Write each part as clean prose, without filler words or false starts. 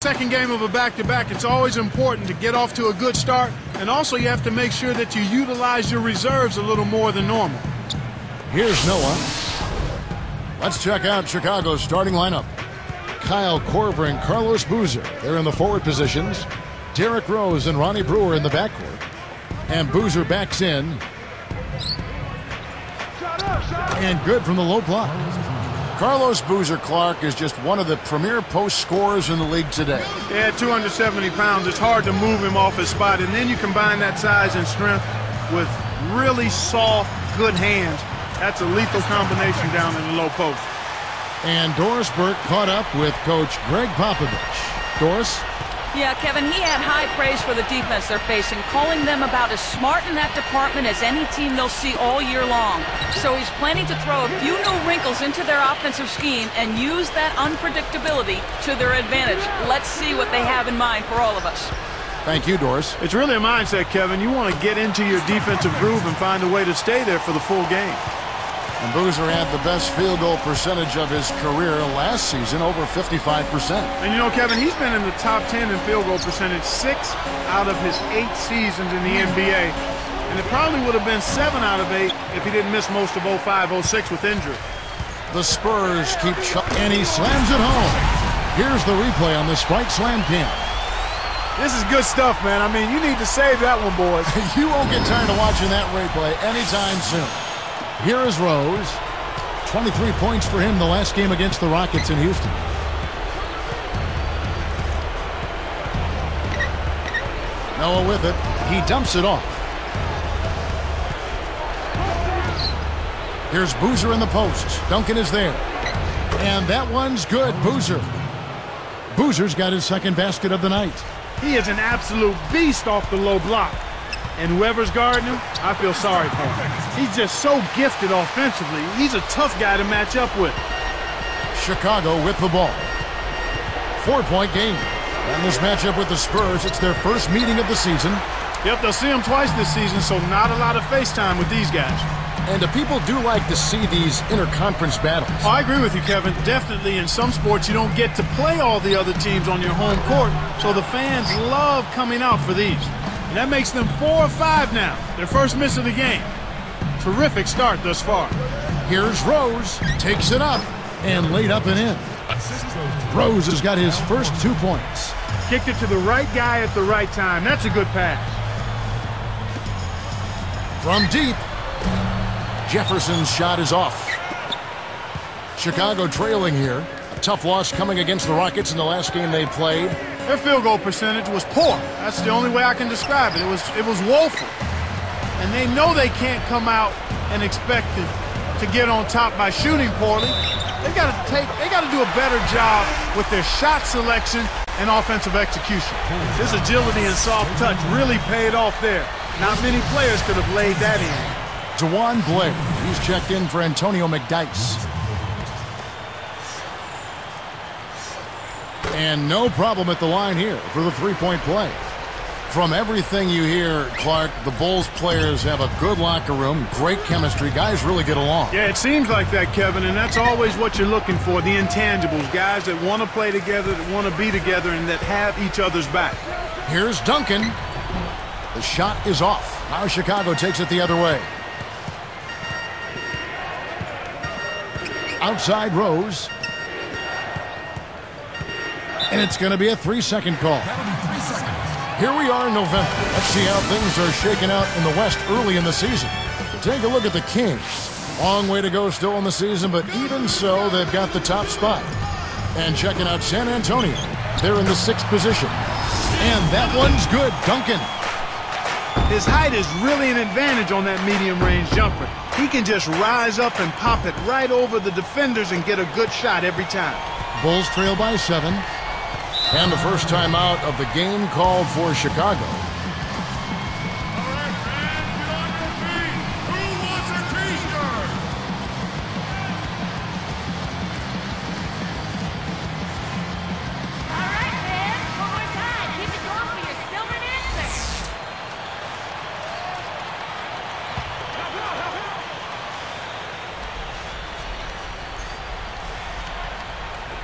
second game of a back-to-back, it's always important to get off to a good start, and also you have to make sure that you utilize your reserves a little more than normal. Here's Noah. Let's check out Chicago's starting lineup. Kyle Korver and Carlos Boozer, they're in the forward positions. Derrick Rose and Ronnie Brewer in the backcourt. And Boozer backs in. And good from the low block. Carlos Boozer Clark is just one of the premier post scorers in the league today. Yeah, 270 pounds. It's hard to move him off his spot. And then you combine that size and strength with really soft, good hands. That's a lethal combination down in the low post. And Doris Burke caught up with Coach Greg Popovich. Doris? Yeah, Kevin, he had high praise for the defense they're facing, calling them about as smart in that department as any team they'll see all year long. So he's planning to throw a few new wrinkles into their offensive scheme and use that unpredictability to their advantage. Let's see what they have in mind for all of us. Thank you, Doris. It's really a mindset, Kevin. You want to get into your defensive groove and find a way to stay there for the full game. And Boozer had the best field goal percentage of his career last season, over 55%. And you know, Kevin, he's been in the top 10 in field goal percentage 6 out of his 8 seasons in the NBA. And it probably would have been 7 out of 8 if he didn't miss most of 05-06 with injury. The Spurs keep and he slams it home. Here's the replay on the Spike Slam cam. This is good stuff, man. I mean, you need to save that one, boys. You won't get tired of watching that replay anytime soon. Here is Rose. 23 points for him the last game against the Rockets in Houston. Noah with it. He dumps it off. Here's Boozer in the post. Duncan is there. And that one's good. Boozer. Boozer's got his second basket of the night. He is an absolute beast off the low block. And whoever's guarding him, I feel sorry for him. He's just so gifted offensively. He's a tough guy to match up with. Chicago with the ball. 4-point game. And this matchup with the Spurs, it's their first meeting of the season. Yep, they'll see them twice this season, so not a lot of FaceTime with these guys. And the people do like to see these interconference battles. Oh, I agree with you, Kevin. Definitely in some sports you don't get to play all the other teams on your home court, so the fans love coming out for these. And that makes them 4 or 5 now. Their first miss of the game. Terrific start thus far. Here's Rose. Takes it up and laid up and in. Rose has got his first 2 points. Kicked it to the right guy at the right time. That's a good pass. From deep. Jefferson's shot is off. Chicago trailing here. A tough loss coming against the Rockets in the last game they played. Their field goal percentage was poor. That's the only way I can describe it. It was woeful. And they know they can't come out and expect to get on top by shooting poorly. They got to do a better job with their shot selection and offensive execution. This agility and soft touch really paid off there. Not many players could have laid that in. Juwan Blair, he's checked in for Antonio McDyess. And no problem at the line here for the three-point play. From everything you hear, Clark, the Bulls players have a good locker room, great chemistry. Guys really get along. Yeah, it seems like that, Kevin, and that's always what you're looking for, the intangibles. Guys that want to play together, that want to be together, and that have each other's back. Here's Duncan. The shot is off. Now Chicago takes it the other way. Outside Rose. And it's going to be a 3-second call. Here we are in November. Let's see how things are shaking out in the West early in the season. Take a look at the Kings. Long way to go still in the season, but even so, they've got the top spot. And checking out San Antonio. They're in the 6th position. And that one's good. Duncan. His height is really an advantage on that medium-range jumper. He can just rise up and pop it right over the defenders and get a good shot every time. Bulls trail by 7. And the first time out of the game called for Chicago.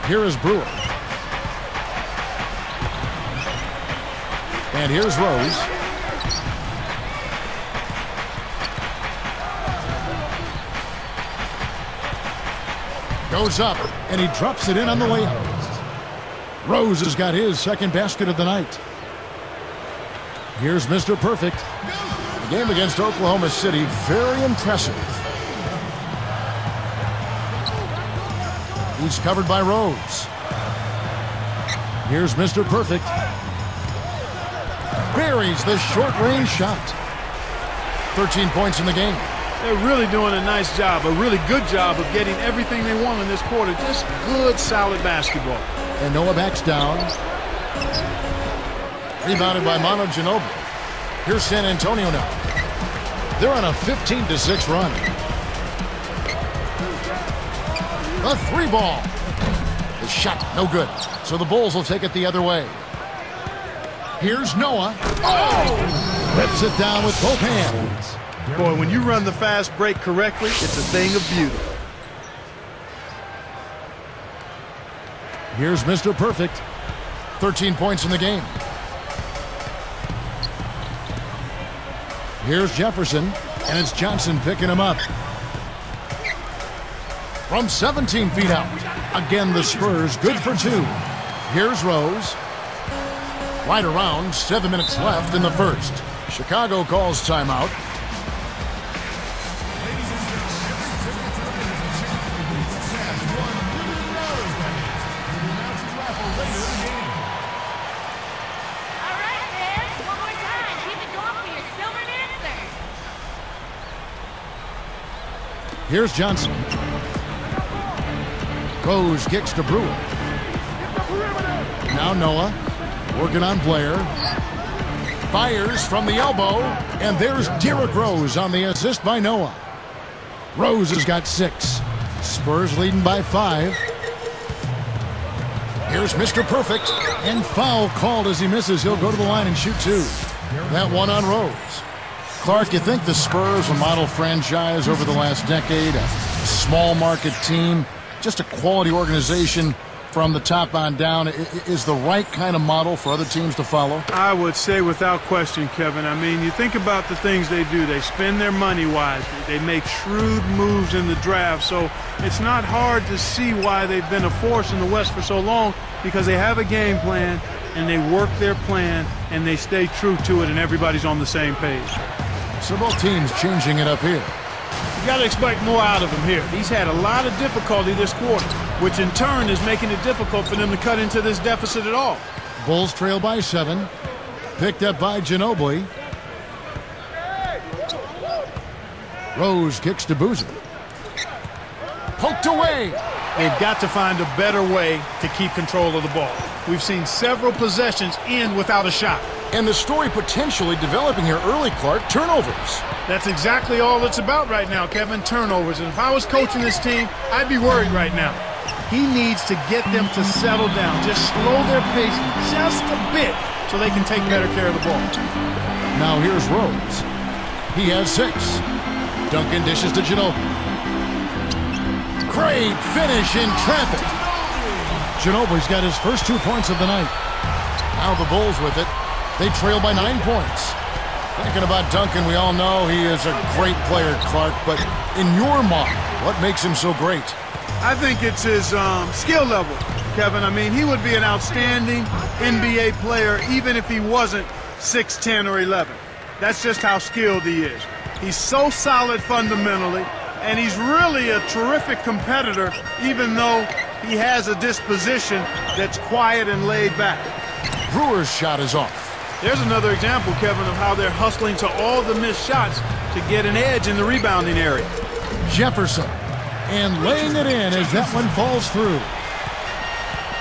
Here is Brewer. And here's Rose. Goes up, and he drops it in on the way out. Rose has got his second basket of the night. Here's Mr. Perfect. The game against Oklahoma City, very impressive. He's covered by Rose. Here's Mr. Perfect. Buries the short-range shot. 13 points in the game. They're really doing a nice job, a really good job of getting everything they want in this quarter. Just good, solid basketball. And Noah backs down. Rebounded by Manu Ginobili. Here's San Antonio now. They're on a 15-6 run. A three ball. The shot, no good. So the Bulls will take it the other way. Here's Noah. Oh! Rips it down with both hands. Boy, when you run the fast break correctly, it's a thing of beauty. Here's Mr. Perfect. 13 points in the game. Here's Jefferson, and it's Johnson picking him up. From 17 feet out. Again, the Spurs good for two. Here's Rose. Right around 7 minutes left in the first. Chicago calls timeout. Here's Johnson. Rose kicks to Brewer. Now Noah working on Blair. Fires from the elbow. And there's Derrick Rose on the assist by Noah. Rose has got 6. Spurs leading by 5. Here's Mr. Perfect. And foul called as he misses. He'll go to the line and shoot 2. That one on Rose. Clark, you think the Spurs, a model franchise over the last decade, a small market team, just a quality organization from the top on down, is the right kind of model for other teams to follow? I would say without question, Kevin. I mean, you think about the things they do. They spend their money wisely. They make shrewd moves in the draft. So it's not hard to see why they've been a force in the West for so long, because they have a game plan and they work their plan and they stay true to it, and everybody's on the same page. So both teams changing it up here. You got to expect more out of him here. He's had a lot of difficulty this quarter, which in turn is making it difficult for them to cut into this deficit at all. Bulls trail by 7. Picked up by Ginobili. Rose kicks to Boozer. Poked away. They've got to find a better way to keep control of the ball. We've seen several possessions end without a shot. And the story potentially developing here early, Clark, turnovers. That's exactly all it's about right now, Kevin, turnovers. And if I was coaching this team, I'd be worried right now. He needs to get them to settle down, just slow their pace just a bit so they can take better care of the ball. Now here's Rose. He has 6. Duncan dishes to Ginobili. Great finish in traffic. Ginobili's got his first 2 points of the night. Now the Bulls with it. They trail by 9 points. Thinking about Duncan, we all know he is a great player, Clark, but in your mind, what makes him so great? I think it's his skill level, Kevin. I mean, he would be an outstanding NBA player even if he wasn't 6'10 or 11. That's just how skilled he is. He's so solid fundamentally, and he's really a terrific competitor even though he has a disposition that's quiet and laid back. Brewer's shot is off. There's another example, Kevin, of how they're hustling to all the missed shots to get an edge in the rebounding area. Jefferson, and laying it in as that one falls through.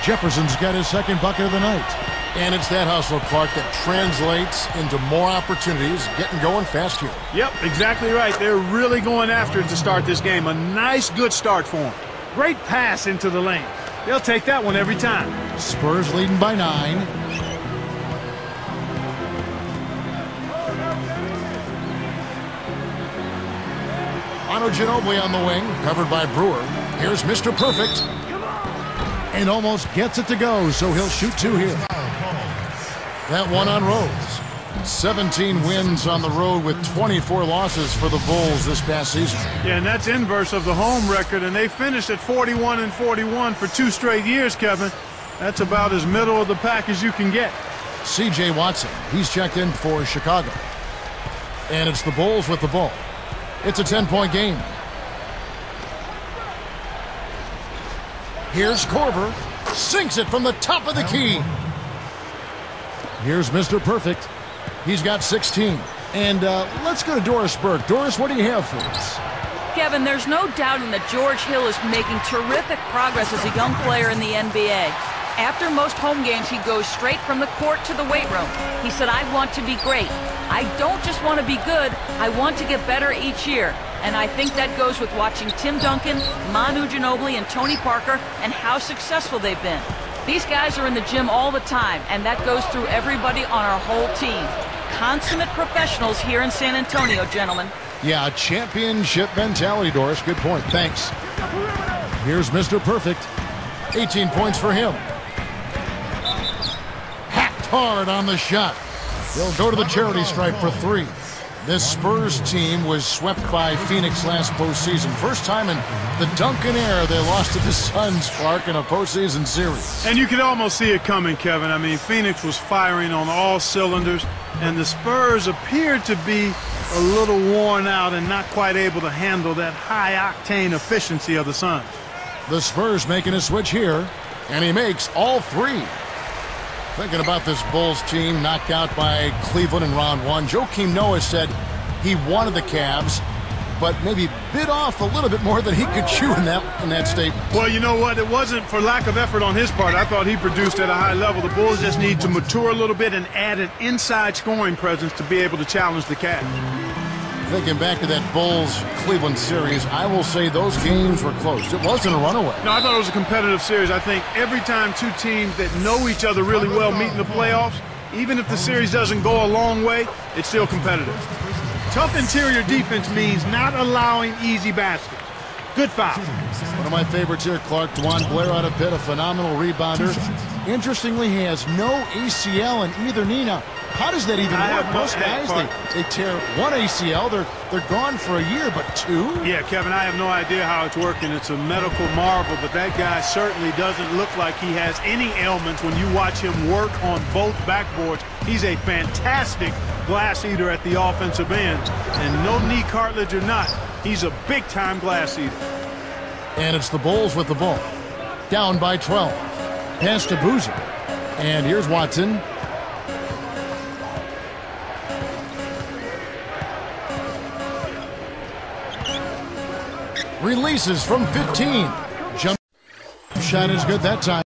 Jefferson's got his second bucket of the night. And it's that hustle, Clark, that translates into more opportunities, getting going fast here. Yep, exactly right. They're really going after it to start this game. A nice, good start for them. Great pass into the lane. They'll take that one every time. Spurs leading by 9. Manu Ginobili on the wing, covered by Brewer. Here's Mr. Perfect. And almost gets it to go, so he'll shoot 2 here. That one on Rose. 17 wins on the road with 24 losses for the Bulls this past season. Yeah, and that's inverse of the home record, and they finished at 41-41 for 2 straight years, Kevin. That's about as middle of the pack as you can get. C.J. Watson, he's checked in for Chicago. And it's the Bulls with the ball. It's a 10-point game. Here's Korver. Sinks it from the top of the key. Here's Mr. Perfect. He's got 16. And let's go to Doris Burke. Doris, what do you have for us? Kevin, there's no doubting that George Hill is making terrific progress as a young player in the NBA. After most home games, he goes straight from the court to the weight room. He said, I want to be great. I don't just want to be good, I want to get better each year. And I think that goes with watching Tim Duncan, Manu Ginobili, and Tony Parker and how successful they've been. These guys are in the gym all the time, and that goes through everybody on our whole team. Consummate professionals here in San Antonio, gentlemen. Yeah, a championship mentality, Doris. Good point. Thanks. Here's Mr. Perfect. 18 points for him. Hacked hard on the shot. They'll go to the charity stripe for 3. This Spurs team was swept by Phoenix last postseason. First time in the Duncan era they lost to the Suns, Clark, in a postseason series. And you could almost see it coming, Kevin. I mean, Phoenix was firing on all cylinders, and the Spurs appeared to be a little worn out and not quite able to handle that high-octane efficiency of the Suns. The Spurs making a switch here, and he makes all 3. Thinking about this Bulls team knocked out by Cleveland in round 1, Joakim Noah said he wanted the Cavs, but maybe bit off a little bit more than he could chew in that statement. Well, you know what? It wasn't for lack of effort on his part. I thought he produced at a high level. The Bulls just need to mature a little bit and add an inside scoring presence to be able to challenge the Cavs. Thinking back to that Bulls-Cleveland series, I will say those games were close. It wasn't a runaway. No, I thought it was a competitive series. I think every time 2 teams that know each other really well meet in the playoffs, even if the series doesn't go a long way, it's still competitive. Tough interior defense means not allowing easy baskets. Good foul. One of my favorites here, Clark. Dwan Blair out of Pitt, a phenomenal rebounder. Interestingly, he has no ACL in either knee. Now, how does that even work? Most guys, they tear one ACL, they're gone for a year, but 2? Yeah, Kevin, I have no idea how it's working. It's a medical marvel, but that guy certainly doesn't look like he has any ailments when you watch him work on both backboards. He's a fantastic glass eater at the offensive end, and no knee cartilage or not, he's a big-time glass eater. And it's the Bulls with the ball. Down by 12. Pass to Boozer. And here's Watson. Releases from 15. Jump shot is good that time.